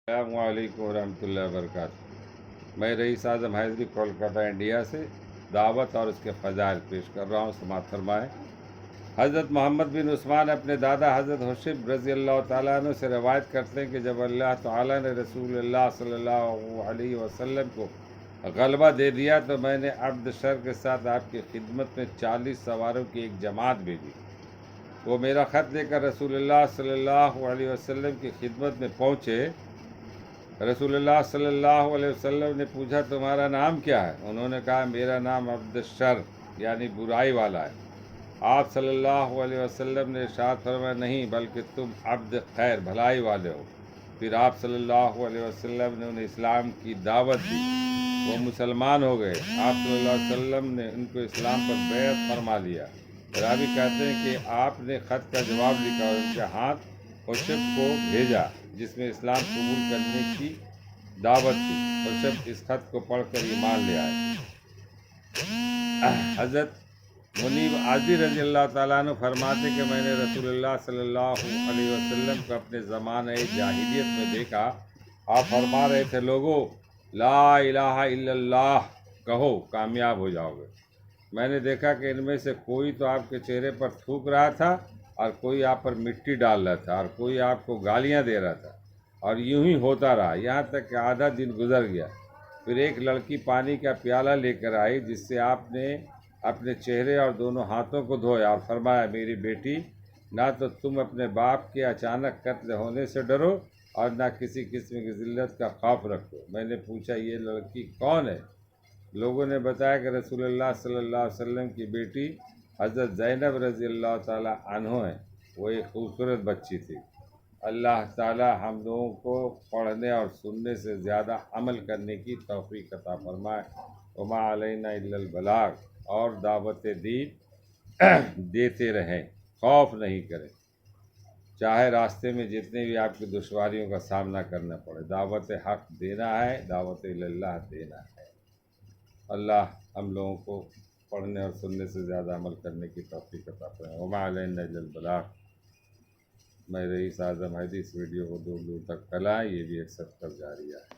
السلام علیکم ورحمۃ اللہ وبرکاتہ۔ میں رئیس اعظم حیدری کولکاتہ انڈیا سے دعوت اور اس کے فضائل پیش کر رہا ہوں، سماعت فرمائیں۔ حضرت محمد بن عثمان اپنے دادا حضرت حشب رضی اللہ تعالیٰ عنہ سے روایت کرتے ہیں کہ جب اللہ تعالیٰ نے رسول اللہ صلی اللہ علیہ وسلم کو غلبہ دے دیا تو میں نے عبد شر کے ساتھ آپ کی خدمت میں 40 سواروں کی ایک جماعت بھیجی۔ وہ میرا خط لے کر رسول اللہ صلی اللہ علیہ وسلم کی خدمت میں پہنچے۔ رسول اللہ صلی اللہ علیہ وسلم نے پوچھا تمہارا نام کیا ہے؟ انہوں نے کہا میرا نام عبد شر یعنی برائی والا ہے۔ آپ صلی اللہ علیہ وسلم نے ارشاد فرمایا نہیں بلکہ تم عبد خیر بھلائی والے ہو۔ پھر آپ صلی اللہ علیہ وسلم نے انہیں اسلام کی دعوت دی، وہ مسلمان ہو گئے۔ آپ صلی اللہ علیہ وسلم نے ان کو اسلام پر بیعت فرما لیا۔ راوی کہتے ہیں کہ آپ نے خط کا جواب لکھا اور ان کے ہاتھ حشب کو بھیجا جس میں اسلام قبول کرنے کی دعوت تھی۔ حشب اس خط کو پڑھ کر ایمان لے آئے۔ حضرت منیب عاجی رضی اللہ تعالیٰ عنہ فرماتے کہ میں نے رسول اللہ صلی اللہ علیہ وسلم کو اپنے زمانہ جاہلیت میں دیکھا۔ آپ فرما رہے تھے لوگو لا الہ الا اللہ کہو کامیاب ہو جاؤ گے۔ میں نے دیکھا کہ ان میں سے کوئی تو آپ کے چہرے پر تھوک رہا تھا اور کوئی آپ پر مٹی ڈال رہا تھا اور کوئی آپ کو گالیاں دے رہا تھا، اور یوں ہی ہوتا رہا یہاں تک کہ آدھا دن گزر گیا۔ پھر ایک لڑکی پانی کا پیالہ لے کر آئی جس سے آپ نے اپنے چہرے اور دونوں ہاتھوں کو دھویا اور فرمایا میری بیٹی، نہ تو تم اپنے باپ کے اچانک قتل ہونے سے ڈرو اور نہ کسی قسم کی ذلت کا خوف رکھو۔ میں نے پوچھا یہ لڑکی کون ہے؟ لوگوں نے بتایا کہ رسول اللہ صلی اللہ علیہ وسلم کی بیٹی حضرت زینب رضی اللہ تعالیٰ عنہ ہیں۔ وہ ایک خوبصورت بچی تھی۔ اللہ تعالیٰ ہم لوگوں کو پڑھنے اور سننے سے زیادہ عمل کرنے کی توفیق عطا فرمائے۔ وما علینا الا البلاغ، اور دعوت دین دیتے رہیں، خوف نہیں کریں، چاہے راستے میں جتنے بھی آپ کی دشواریوں کا سامنا کرنا پڑے۔ دعوت حق دینا ہے، دعوت اللہ دینا ہے۔ اللہ ہم لوگوں کو پڑھنے اور سننے سے زیادہ عمل کرنے کی توفیق عطا فرمائے۔ وما علینا الا البلاغ۔ میں رئیس اعظم حیدری اس ویڈیو کو دور دور تک پھیلائیں، یہ بھی ایک صدقہ جاریہ ہے۔